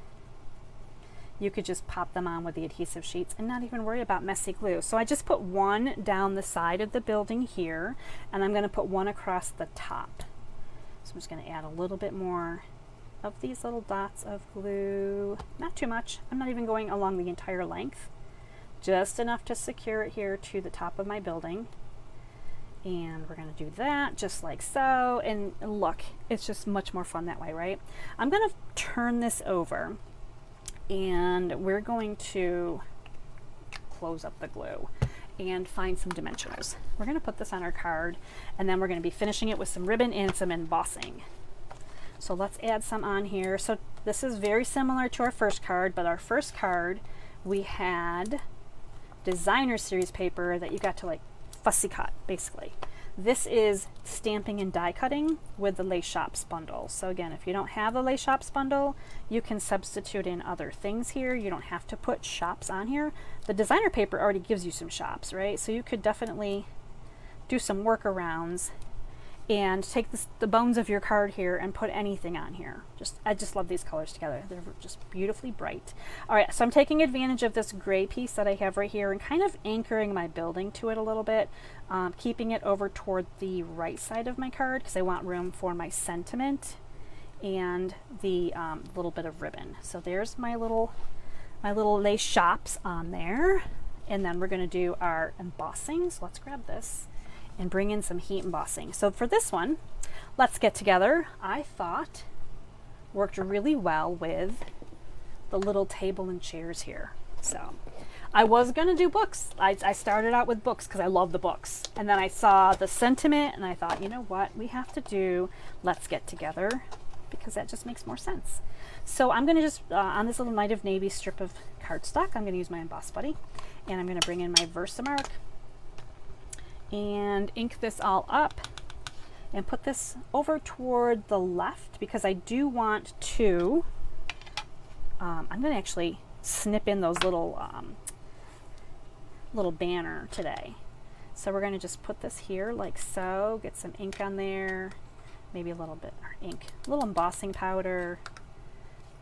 you could just pop them on with the adhesive sheets and not even worry about messy glue. So I just put 1 down the side of the building here, and I'm going to put 1 across the top. So I'm just going to add a little bit more of these little dots of glue. Not too much. I'm not even going along the entire length. Just enough to secure it here to the top of my building. And we're going to do that just like so. And look, it's just much more fun that way, right? I'm going to turn this over, and we're going to close up the glue and find some dimensionals. We're going to put this on our card, and then we're going to be finishing it with some ribbon and some embossing. So let's add some on here. So this is very similar to our first card, but our first card, we had designer series paper that you got to like fussy cut, basically. This is stamping and die cutting with the Les Shops bundle. So again, if you don't have the Les Shops bundle, you can substitute in other things here. You don't have to put shops on here. The designer paper already gives you some shops, right? So you could definitely do some workarounds and take the bones of your card here and put anything on here. I just love these colors together. They're just beautifully bright. All right, so I'm taking advantage of this gray piece that I have right here and kind of anchoring my building to it a little bit, keeping it over toward the right side of my card because I want room for my sentiment and the little bit of ribbon. So there's my little Les Shops on there. and then we're going to do our embossing. So let's grab this and bring in some heat embossing. So for this one, Let's Get Together, I thought worked really well with the little table and chairs here. So I was going to do books. I started out with books because I love the books. And then I saw the sentiment and I thought, you know what, we have to do Let's Get Together because that just makes more sense. So I'm going to just, on this little Night of Navy strip of cardstock, I'm going to use my Emboss Buddy. And I'm going to bring in my Versamark and ink this all up and put this over toward the left because I do want to, I'm going to actually snip in those little little banner today. So we're going to just put this here like so, get some ink on there, maybe a little bit of ink, a little embossing powder.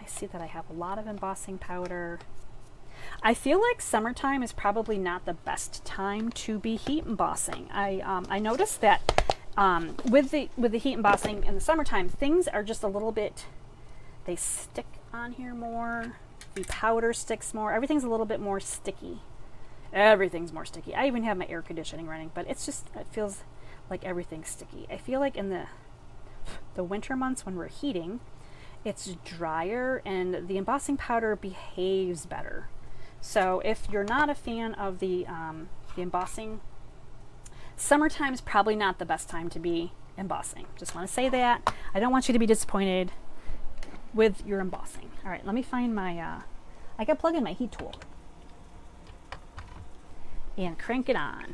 I see that I have a lot of embossing powder. I feel like summertime is probably not the best time to be heat embossing. I noticed that with the heat embossing in the summertime, things are just a little bit, they stick on here more. The powder sticks more. Everything's a little bit more sticky. Everything's more sticky. I even have my air conditioning running, but it's just, it feels like everything's sticky. I feel like in the winter months when we're heating, it's drier and the embossing powder behaves better. So if you're not a fan of the embossing, summertime's probably not the best time to be embossing. Just want to say that. I don't want you to be disappointed with your embossing. All right, let me find my, I got to plug in my heat tool and crank it on.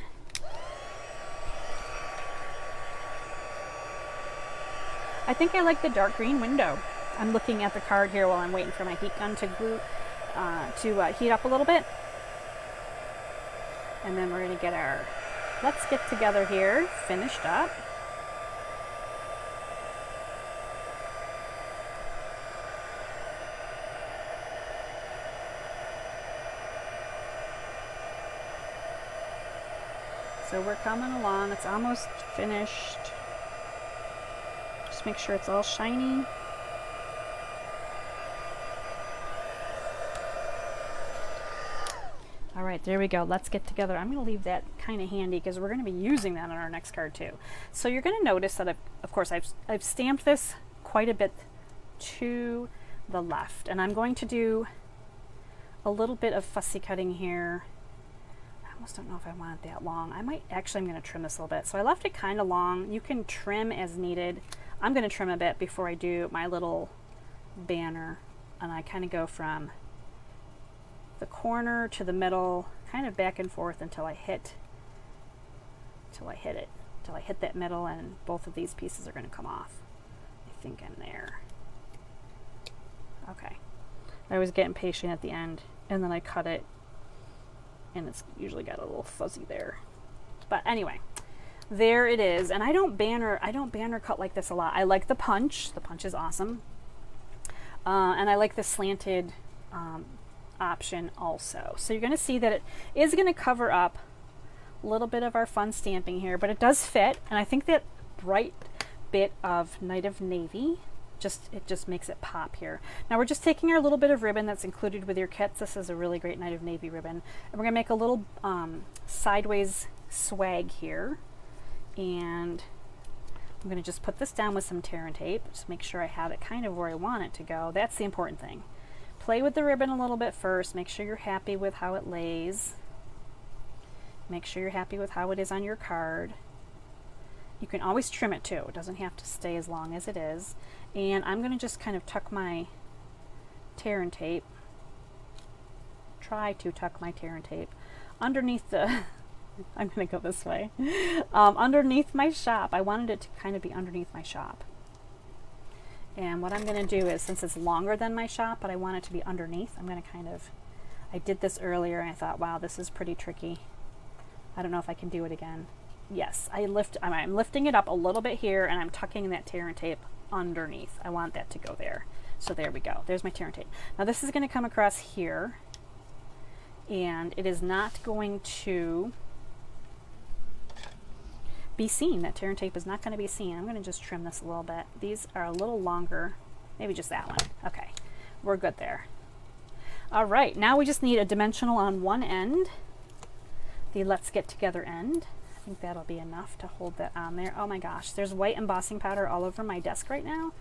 I think I like the dark green window. I'm looking at the card here while I'm waiting for my heat gun to glue, to heat up a little bit. And then we're going to get our Let's Get Together here finished up. So we're coming along. It's almost finished. Just make sure it's all shiny. All right, there we go. Let's Get Together. I'm going to leave that kind of handy because we're going to be using that on our next card too. So you're going to notice that of course I've stamped this quite a bit to the left, and I'm going to do a little bit of fussy cutting here. I almost don't know if I want it that long. I'm going to trim this a little bit. So I left it kind of long. You can trim as needed. I'm going to trim a bit before I do my little banner, and I kind of go from the corner to the middle, kind of back and forth until I hit that middle, and both of these pieces are going to come off. I think I'm there. Okay. I was getting patient at the end, and then I cut it, and it's usually got a little fuzzy there. But anyway, there it is. And I don't banner cut like this a lot. I like the punch. The punch is awesome. And I like the slanted option also. So you're going to see that it is going to cover up a little bit of our fun stamping here, but it does fit. And I think that bright bit of Night of Navy, it just makes it pop here. Now we're just taking our little bit of ribbon that's included with your kits. This is a really great Night of Navy ribbon. And we're going to make a little sideways swag here. And I'm going to just put this down with some tear and tape. Just make sure I have it kind of where I want it to go. That's the important thing. Play with the ribbon a little bit first. Make sure you're happy with how it lays. Make sure you're happy with how it is on your card. You can always trim it too. It doesn't have to stay as long as it is. And I'm going to just kind of tuck my tear and tape. Try to tuck my tear and tape underneath the I'm going to go this way. Underneath my shop. I wanted it to kind of be underneath my shop. And what I'm going to do is, since it's longer than my shop, but I want it to be underneath, I'm going to kind of, I did this earlier and I thought, wow, this is pretty tricky. I don't know if I can do it again. Yes, I'm lifting it up a little bit here, and I'm tucking that tear and tape underneath. I want that to go there. So there we go. There's my tear and tape. Now this is going to come across here, and it is not going to be seen. That tear and tape is not going to be seen. I'm going to just trim this a little bit. These are a little longer. Maybe just that one. Okay, we're good there. All right, now we just need a dimensional on one end. the Let's Get Together end. I think that'll be enough to hold that on there. Oh my gosh, there's white embossing powder all over my desk right now,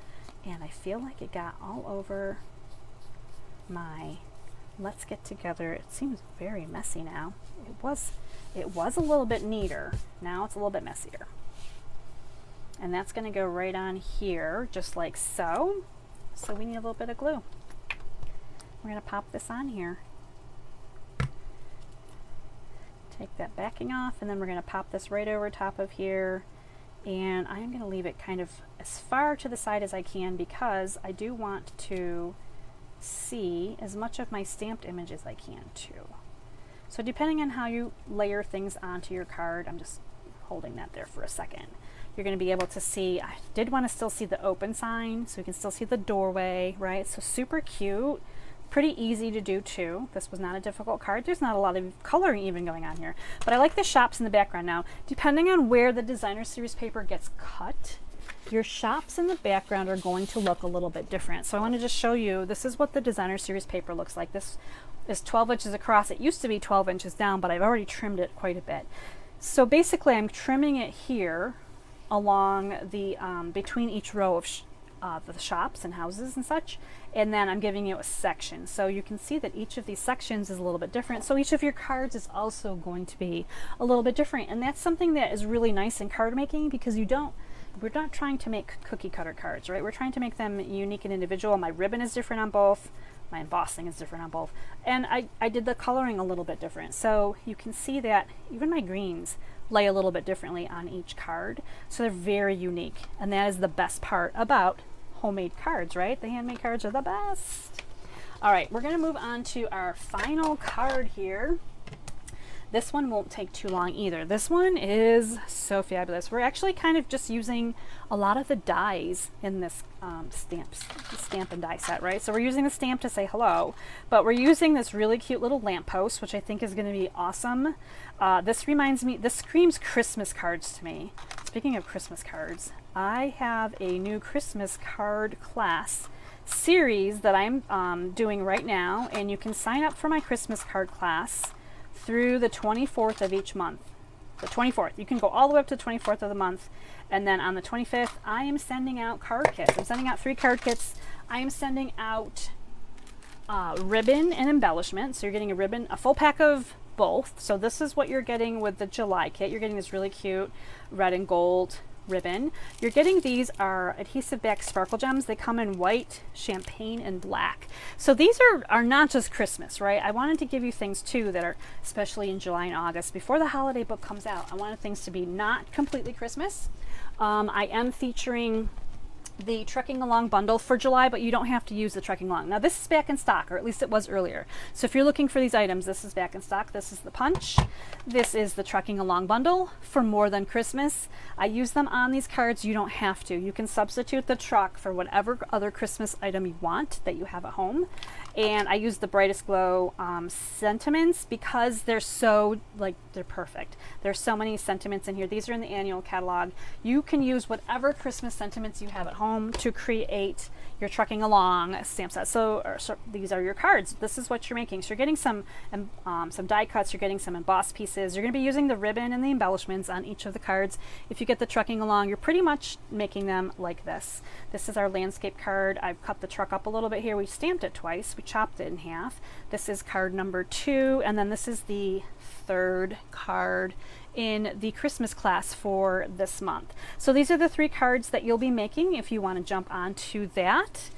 and I feel like it got all over my Let's Get Together. It seems very messy now. It was a little bit neater. Now it's a little bit messier. And that's going to go right on here, just like so. So we need a little bit of glue. We're going to pop this on here. Take that backing off, and then we're going to pop this right over top of here. And I'm going to leave it kind of as far to the side as I can, because I do want to see as much of my stamped image as I can too. So depending on how you layer things onto your card, I'm just holding that there for a second. You're going to be able to see, I did want to still see the open sign, so you can still see the doorway, right? So super cute, pretty easy to do too. This was not a difficult card. There's not a lot of coloring even going on here, but I like the shops in the background. Now, depending on where the designer series paper gets cut, your shops in the background are going to look a little bit different. So I want to just show you, this is what the designer series paper looks like. This is 12 inches across. It used to be 12 inches down, but I've already trimmed it quite a bit. So basically I'm trimming it here along the between each row of the shops and houses and such, and then I'm giving you a section. So you can see that each of these sections is a little bit different. So each of your cards is also going to be a little bit different, and that's something that is really nice in card making, because we're not trying to make cookie cutter cards, right? We're trying to make them unique and individual. My ribbon is different on both. My embossing is different on both. And I did the coloring a little bit different. So you can see that even my greens lay a little bit differently on each card. So they're very unique. And that is the best part about homemade cards, right? The handmade cards are the best. All right, we're gonna move on to our final card here. This one won't take too long either. This one is so fabulous. We're actually kind of just using a lot of the dies in this stamp and die set, right? So we're using the stamp to say hello, but we're using this really cute little lamppost, which I think is going to be awesome. This reminds me, this screams Christmas cards to me. Speaking of Christmas cards, I have a new Christmas card class series that I'm doing right now, and you can sign up for my Christmas card class through the 24th of each month. The 24th. You can go all the way up to the 24th of the month, and then on the 25th, I am sending out card kits. I'm sending out 3 card kits. I am sending out ribbon and embellishment. So you're getting a ribbon, a full pack of both. So this is what you're getting with the July kit. You're getting this really cute red and gold ribbon. You're getting, these are adhesive back sparkle gems. They come in white, champagne, and black. So these are not just Christmas, right? I wanted to give you things too that are, especially in July and August, before the holiday book comes out, I wanted things to be not completely Christmas. I am featuring the Trekking Along bundle for July, but you don't have to use the Trekking Along. Now this is back in stock, or at least it was earlier. So if you're looking for these items, this is back in stock. This is the punch. This is the Trekking Along bundle for More Than Christmas. I use them on these cards. You don't have to. You can substitute the truck for whatever other Christmas item you want that you have at home. And I use the Brightest Glow sentiments because they're so, they're perfect. There's so many sentiments in here. These are in the annual catalog. You can use whatever Christmas sentiments you have at home to create your Trekking Along stamp set. So these are your cards. This is what you're making. So you're getting some die cuts. You're getting some embossed pieces. You're going to be using the ribbon and the embellishments on each of the cards. If you get the Trekking Along, you're pretty much making them like this. This is our landscape card. I've cut the truck up a little bit here. We stamped it twice. We chopped it in half. This is card number 2, and then this is the 3rd card in the Christmas class for this month. So these are the 3 cards that you'll be making if you want to jump onto that.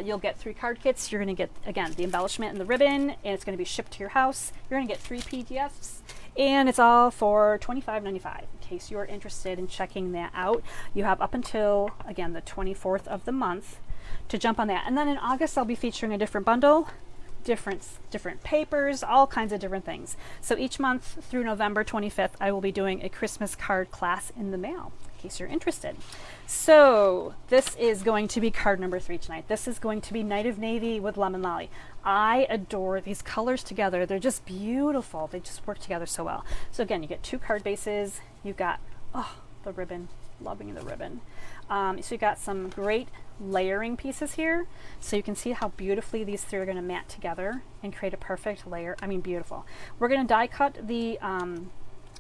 You'll get 3 card kits. You're going to get, again, the embellishment and the ribbon, and it's going to be shipped to your house. You're going to get 3 PDFs, and it's all for $25.95. In case you're interested in checking that out, you have up until, again, the 24th of the month to jump on that. And then in August, I'll be featuring a different bundle, different papers, all kinds of different things. So each month through November 25th, I will be doing a Christmas card class in the mail, in case you're interested. So this is going to be card number 3 tonight. This is going to be Night of Navy with Lemon Lolly. I adore these colors together. They're just beautiful. They just work together so well. So again, you get 2 card bases. You've got, oh, the ribbon, loving the ribbon. So you got some great layering pieces here. So you can see how beautifully these three are going to mat together and create a perfect layer. I mean, beautiful. We're going to die cut the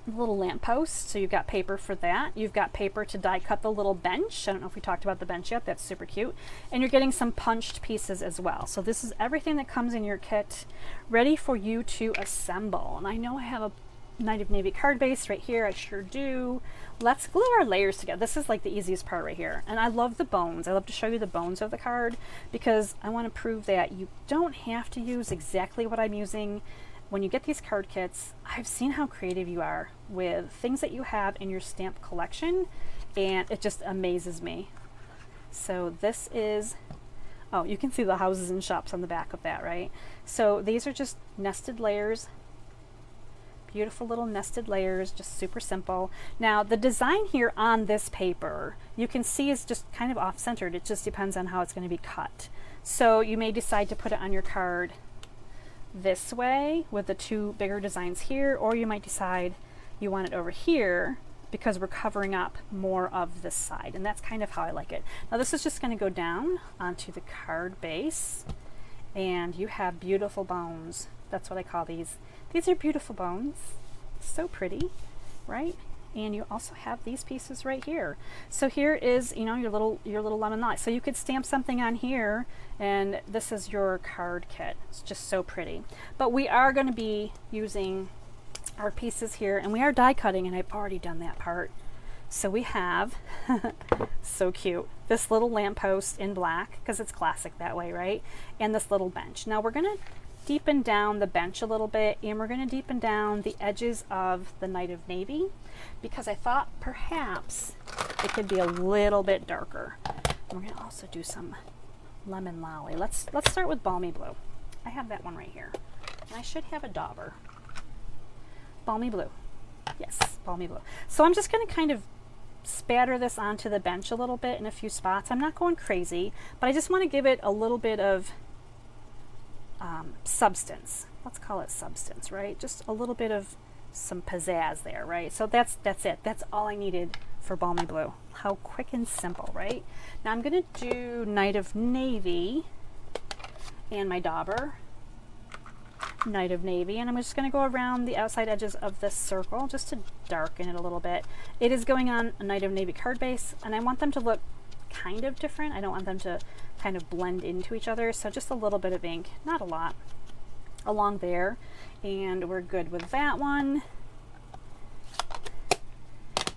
little lamppost. So you've got paper for that. You've got paper to die cut the little bench. I don't know if we talked about the bench yet. That's super cute. And you're getting some punched pieces as well. So this is everything that comes in your kit ready for you to assemble. And I know I have a Night of Navy card base right here. I sure do. Let's glue our layers together. This is like the easiest part right here. And I love the bones. I love to show you the bones of the card because I want to prove that you don't have to use exactly what I'm using. When you get these card kits, I've seen how creative you are with things that you have in your stamp collection, and it just amazes me. So this is, oh, you can see the houses and shops on the back of that, right? So these are just nested layers. Beautiful little nested layers, just super simple. Now the design here on this paper, you can see is just kind of off-centered. It just depends on how it's going to be cut. So you may decide to put it on your card this way with the two bigger designs here, or you might decide you want it over here because we're covering up more of this side, and that's kind of how I like it. Now this is just going to go down onto the card base, and you have beautiful bones. That's what I call these. These are beautiful bones. So pretty, right? And you also have these pieces right here. So here is, you know, your little lemon lime. So you could stamp something on here, and this is your card kit. It's just so pretty. But we are going to be using our pieces here, and we are die cutting, and I've already done that part. So we have, so cute, this little lamppost in black, because it's classic that way, right? And this little bench. Now we're going to deepen down the bench a little bit, and we're going to deepen down the edges of the Night of Navy because I thought perhaps it could be a little bit darker. And we're going to also do some lemon lolly. Let's start with balmy blue. I have that one right here, and I should have a dauber. Balmy blue. Yes, balmy blue. So I'm just going to kind of spatter this onto the bench a little bit in a few spots. I'm not going crazy, but I just want to give it a little bit of substance. Let's call it substance, right? Just a little bit of some pizzazz there, right? So that's it. That's all I needed for balmy blue. How quick and simple, right? Now I'm going to do Night of Navy and my dauber. Night of Navy, and I'm just going to go around the outside edges of this circle just to darken it a little bit. It is going on a Night of Navy card base, and I want them to look kind of different. I don't want them to kind of blend into each other, so just a little bit of ink, not a lot, along there, and we're good with that one.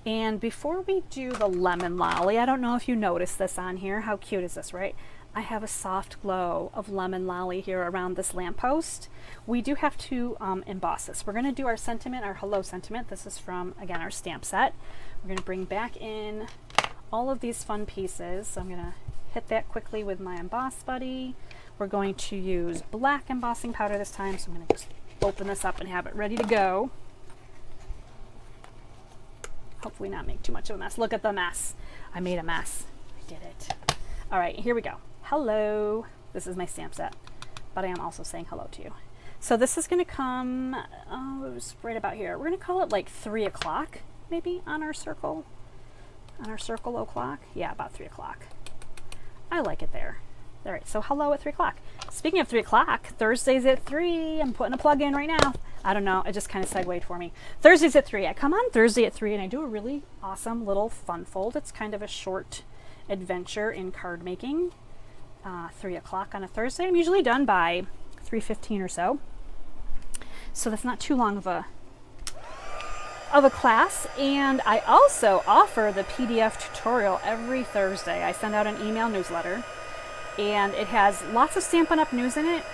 And before we do the lemon lolly, I don't know if you noticed this on here. How cute is this, right? I have a soft glow of lemon lolly here around this lamppost. We do have to emboss this. We're going to do our sentiment, our hello sentiment. This is from, again, our stamp set. We're going to bring back in all of these fun pieces. So I'm going to hit that quickly with my Emboss Buddy. We're going to use black embossing powder this time, so I'm going to just open this up and have it ready to go. Hopefully not make too much of a mess. Look at the mess. I made a mess. I did it. All right, here we go. Hello. This is my stamp set, but I am also saying hello to you. So this is going to come, oh, it was right about here. We're going to call it like 3 o'clock, maybe, on our circle. On our circle o'clock. Yeah, about 3 o'clock. I like it there. All right, so hello at 3 o'clock. Speaking of 3 o'clock, Thursdays at 3. I'm putting a plug in right now. I don't know, it just kind of segued for me. Thursdays at 3. I come on Thursday at 3 and I do a really awesome little fun fold. It's kind of a short adventure in card making. 3 o'clock on a Thursday. I'm usually done by 3:15 or so. So that's not too long of a class. And I also offer the PDF tutorial every Thursday. I send out an email newsletter, and it has lots of Stampin' Up! News in it,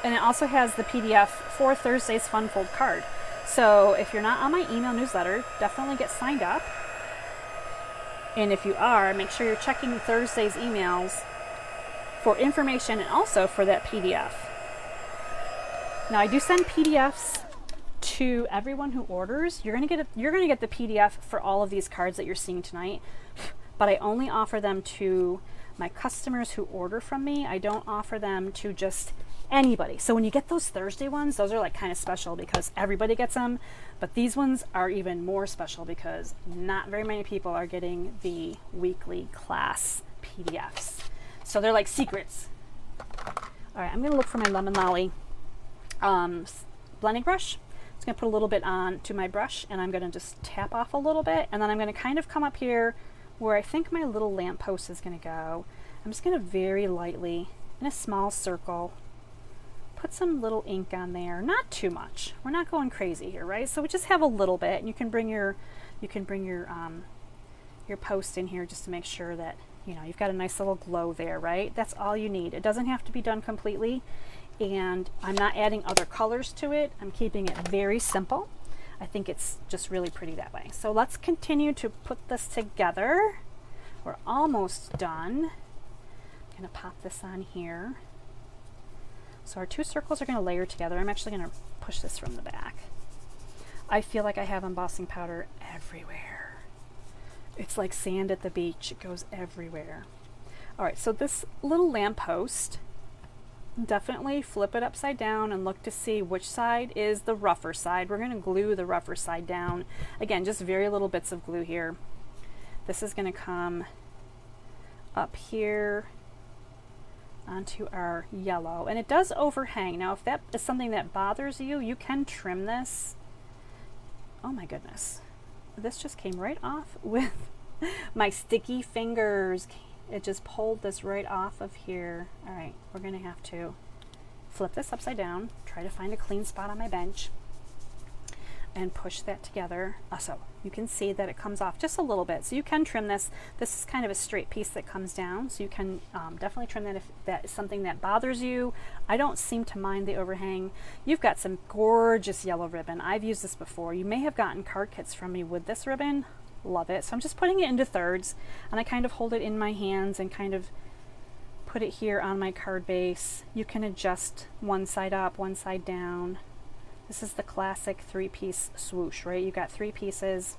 and it also has the PDF for Thursday's Fun Fold card. So if you're not on my email newsletter, definitely get signed up. And if you are, make sure you're checking Thursday's emails for information and also for that PDF. Now I do send PDFs to everyone who orders. You're gonna get the PDF for all of these cards that you're seeing tonight, but I only offer them to my customers who order from me. I don't offer them to just anybody. So when you get those Thursday ones, those are like kind of special because everybody gets them, but these ones are even more special because not very many people are getting the weekly class PDFs. So they're like secrets. All right, I'm gonna look for my Lemon Lolly blending brush. It's gonna put a little bit on to my brush, and I'm gonna just tap off a little bit, and then I'm gonna kind of come up here where I think my little lamppost is gonna go. I'm just gonna very lightly, in a small circle, put some little ink on there. Not too much. We're not going crazy here, right? So we just have a little bit, and you can bring your post in here just to make sure that, you know, you've got a nice little glow there, right? That's all you need. It doesn't have to be done completely, and I'm not adding other colors to it. I'm keeping it very simple. I think it's just really pretty that way. So let's continue to put this together. We're almost done. I'm gonna pop this on here. So our two circles are gonna layer together. I'm actually gonna push this from the back. I feel like I have embossing powder everywhere. It's like sand at the beach. It goes everywhere. All right, so this little lamppost, definitely flip it upside down and look to see which side is the rougher side. We're gonna glue the rougher side down. Again, just very little bits of glue here. This is gonna come up here onto our yellow, and it does overhang. Now if that is something that bothers you, you can trim this. Oh my goodness, this just came right off with my sticky fingers. It just pulled this right off of here. All right, we're gonna have to flip this upside down, try to find a clean spot on my bench, and push that together. So you can see that it comes off just a little bit. So you can trim this. This is kind of a straight piece that comes down, so you can definitely trim that if that is something that bothers you. I don't seem to mind the overhang. You've got some gorgeous yellow ribbon. I've used this before. You may have gotten card kits from me with this ribbon. Love it. So I'm just putting it into thirds, and I kind of hold it in my hands and kind of put it here on my card base. You can adjust one side up, one side down. This is the classic three-piece swoosh, right? You got three pieces.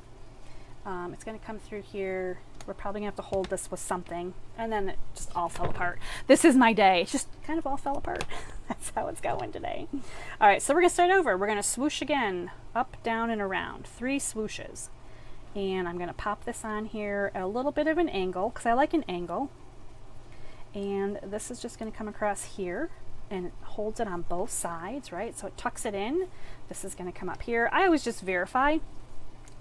It's going to come through here. We're probably going to have to hold this with something, and then it just all fell apart. This is my day. It just kind of all fell apart. That's how it's going today. All right, so we're going to start over. We're going to swoosh again, up, down, and around. 3 swooshes. And I'm going to pop this on here at a little bit of an angle, because I like an angle. And this is just going to come across here, and it holds it on both sides, right? So it tucks it in. This is going to come up here. I always just verify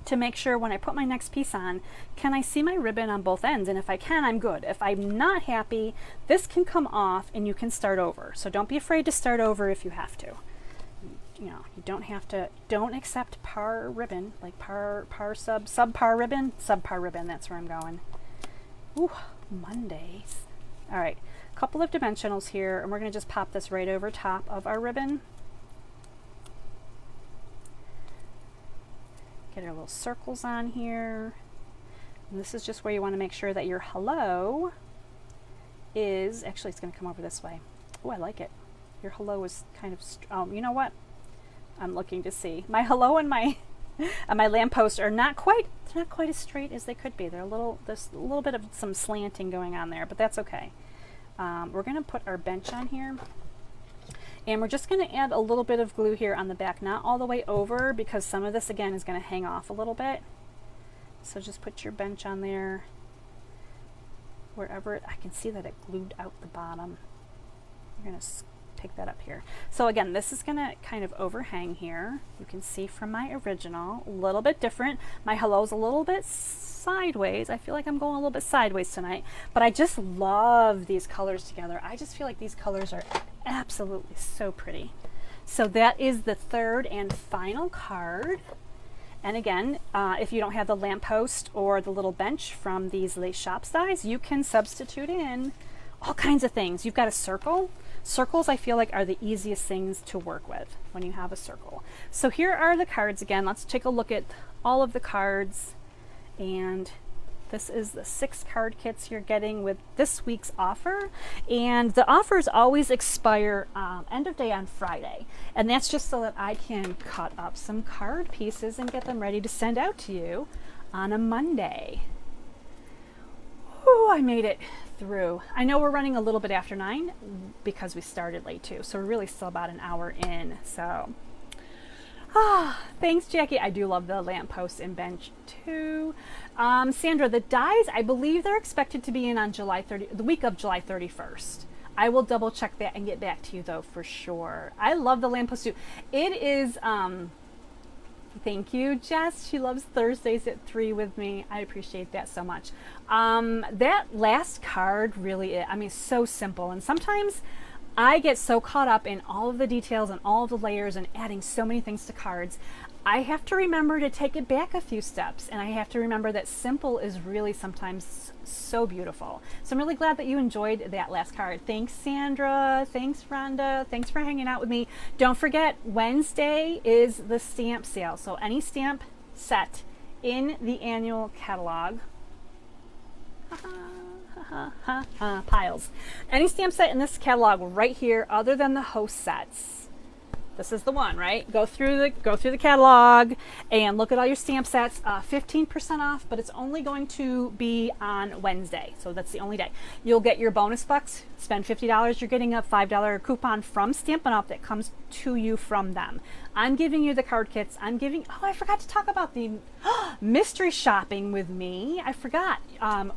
to make sure when I put my next piece on, can I see my ribbon on both ends? And if I can, I'm good. If I'm not happy, this can come off and you can start over. So don't be afraid to start over if you have to. You know, you don't have to, don't accept par ribbon, like subpar ribbon, that's where I'm going. Ooh, Mondays. All right, a couple of dimensionals here, and we're gonna just pop this right over top of our ribbon. Get our little circles on here. And this is just where you wanna make sure that your hello is, actually it's gonna come over this way. Oh, I like it. Your hello is kind of, you know what? I'm looking to see. My hello and my lamppost are not quite as straight as they could be. There's a little bit of some slanting going on there, but that's okay. We're gonna put our bench on here, and we're just gonna add a little bit of glue here on the back, not all the way over, because some of this again is gonna hang off a little bit. So just put your bench on there wherever I can see that it glued out the bottom. We're gonna pick that up here. So again, this is gonna kind of overhang here. You can see from my original, a little bit different. My hello's a little bit sideways. I feel like I'm going a little bit sideways tonight, but I just love these colors together. I just feel like these colors are absolutely so pretty. So that is the third and final card. And again, if you don't have the lamppost or the little bench from these lace shop dies, you can substitute in all kinds of things. You've got a circle. Circles, I feel like, are the easiest things to work with when you have a circle. So here are the cards again. Let's take a look at all of the cards. And this is the 6 card kits you're getting with this week's offer. And the offers always expire end of day on Friday. And that's just so that I can cut up some card pieces and get them ready to send out to you on a Monday. Oh, I made it through. I know we're running a little bit after 9 because we started late too. So we're really still about an hour in. So Ah, thanks, Jackie. I do love the lamppost and bench too. Sandra, the dies, I believe they're expected to be in on the week of July 31st. I will double check that and get back to you though for sure. I love the lamppost too. It is, thank you, Jess. She loves Thursdays at 3 with me. I appreciate that so much. That last card really, I mean, so simple. And sometimes I get so caught up in all of the details and all of the layers and adding so many things to cards. I have to remember to take it back a few steps, and I have to remember that simple is really sometimes so beautiful. So I'm really glad that you enjoyed that last card. Thanks, Sandra. Thanks, Rhonda. Thanks for hanging out with me. Don't forget, Wednesday is the stamp sale. So any stamp set in the annual catalog, piles. Any stamp set in this catalog right here, other than the host sets. This is the one, right? Go through the catalog and look at all your stamp sets. 15% off, but it's only going to be on Wednesday, so that's the only day. You'll get your bonus bucks. Spend $50. You're getting a $5 coupon from Stampin' Up that comes to you from them. I'm giving you the card kits. Oh, I forgot to talk about the mystery shopping with me. I forgot.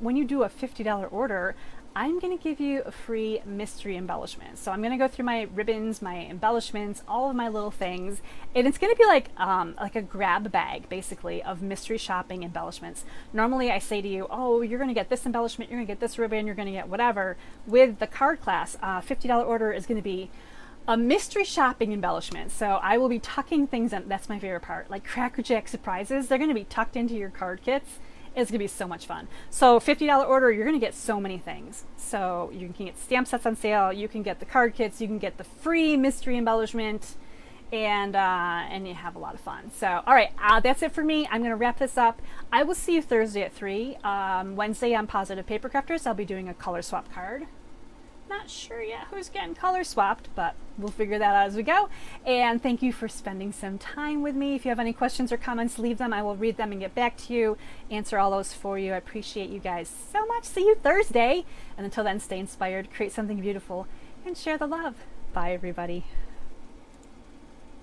When you do a $50 order, I'm going to give you a free mystery embellishment. So I'm going to go through my ribbons, my embellishments, all of my little things. And it's going to be like a grab bag, basically, of mystery shopping embellishments. Normally I say to you, oh, you're going to get this embellishment, you're going to get this ribbon, you're going to get whatever. With the card class, $50 order is going to be a mystery shopping embellishment. So I will be tucking things in. That's my favorite part. Like Cracker Jax surprises, they're going to be tucked into your card kits. It's going to be so much fun. So $50 order, you're going to get so many things. So you can get stamp sets on sale, you can get the card kits, you can get the free mystery embellishment, and you have a lot of fun. So, all right, that's it for me. I'm going to wrap this up. I will see you Thursday at 3. Wednesday on Positive Paper Crafters, I'll be doing a color swap card. Not sure yet who's getting color swapped, but we'll figure that out as we go. And thank you for spending some time with me. If you have any questions or comments, leave them. I will read them and get back to you, answer all those for you. I appreciate you guys so much. See you Thursday. And until then, stay inspired, create something beautiful, and share the love. Bye, everybody.